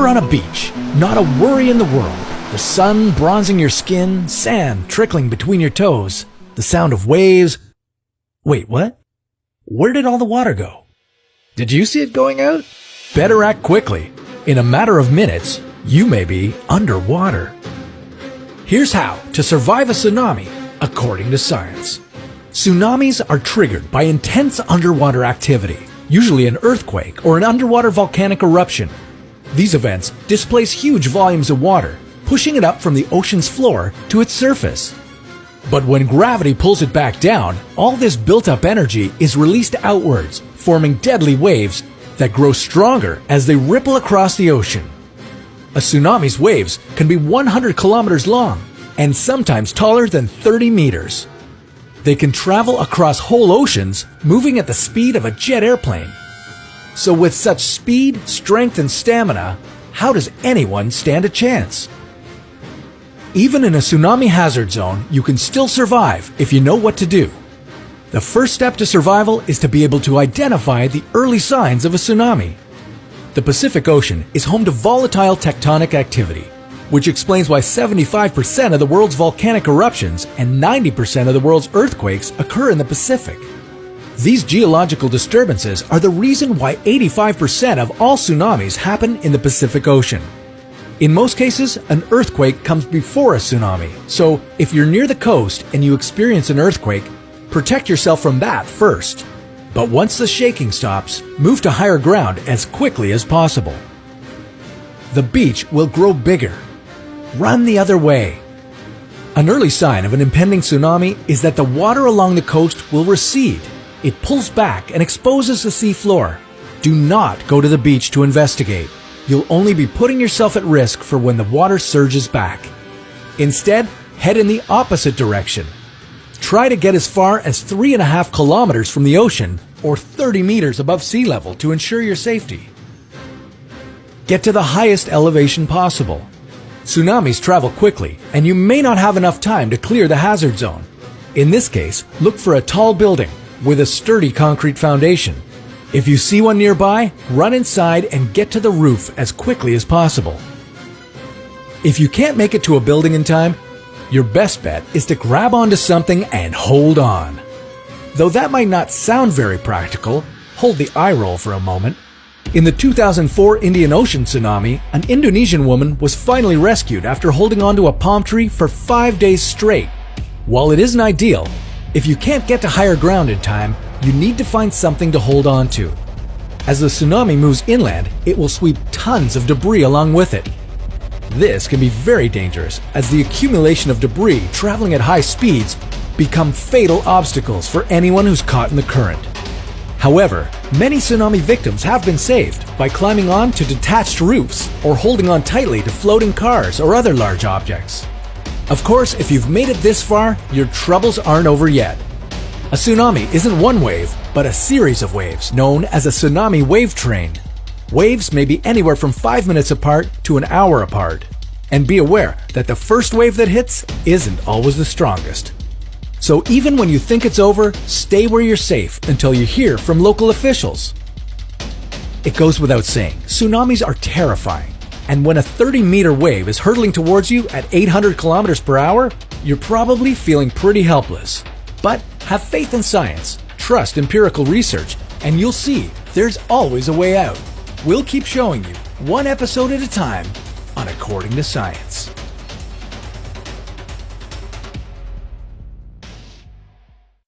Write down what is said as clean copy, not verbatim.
You're on a beach, not a worry in the world. The sun bronzing your skin, sand trickling between your toes, the sound of waves. Wait, what? Where did all the water go? Did you see it going out? Better act quickly. In a matter of minutes, you may be underwater. Here's how to survive a tsunami, according to science. Tsunamis are triggered by intense underwater activity, usually an earthquake or an underwater volcanic eruption. These events displace huge volumes of water, pushing it up from the ocean's floor to its surface. But when gravity pulls it back down, all this built-up energy is released outwards, forming deadly waves that grow stronger as they ripple across the ocean. A tsunami's waves can be 100 kilometers long and sometimes taller than 30 meters. They can travel across whole oceans, moving at the speed of a jet airplane. So with such speed, strength, and stamina, how does anyone stand a chance? Even in a tsunami hazard zone, you can still survive if you know what to do. The first step to survival is to be able to identify the early signs of a tsunami. The Pacific Ocean is home to volatile tectonic activity, which explains why 75% of the world's volcanic eruptions and 90% of the world's earthquakes occur in the Pacific. These geological disturbances are the reason why 85% of all tsunamis happen in the Pacific Ocean. In most cases, an earthquake comes before a tsunami, so if you're near the coast and you experience an earthquake, protect yourself from that first. But once the shaking stops, move to higher ground as quickly as possible. The beach will grow bigger. Run the other way. An early sign of an impending tsunami is that the water along the coast will recede. It pulls back and exposes the seafloor. Do not go to the beach to investigate. You'll only be putting yourself at risk for when the water surges back. Instead, head in the opposite direction. Try to get as far as 3.5 kilometers from the ocean or 30 meters above sea level to ensure your safety. Get to the highest elevation possible. Tsunamis travel quickly, and you may not have enough time to clear the hazard zone. In this case, look for a tall building with a sturdy concrete foundation. If you see one nearby, run inside and get to the roof as quickly as possible. If you can't make it to a building in time, your best bet is to grab onto something and hold on. Though that might not sound very practical, hold the eye roll for a moment. In the 2004 Indian Ocean tsunami, an Indonesian woman was finally rescued after holding onto a palm tree for 5 days straight. While it isn't ideal, if you can't get to higher ground in time, you need to find something to hold on to. As the tsunami moves inland, it will sweep tons of debris along with it. This can be very dangerous as the accumulation of debris traveling at high speeds become fatal obstacles for anyone who's caught in the current. However, many tsunami victims have been saved by climbing on to detached roofs or holding on tightly to floating cars or other large objects. Of course, if you've made it this far, your troubles aren't over yet. A tsunami isn't one wave, but a series of waves known as a tsunami wave train. Waves may be anywhere from 5 minutes apart to an hour apart. And be aware that the first wave that hits isn't always the strongest. So even when you think it's over, stay where you're safe until you hear from local officials. It goes without saying, tsunamis are terrifying. And when a 30-meter wave is hurtling towards you at 800 kilometers per hour, you're probably feeling pretty helpless. But have faith in science, trust empirical research, and you'll see there's always a way out. We'll keep showing you, one episode at a time, on According to Science.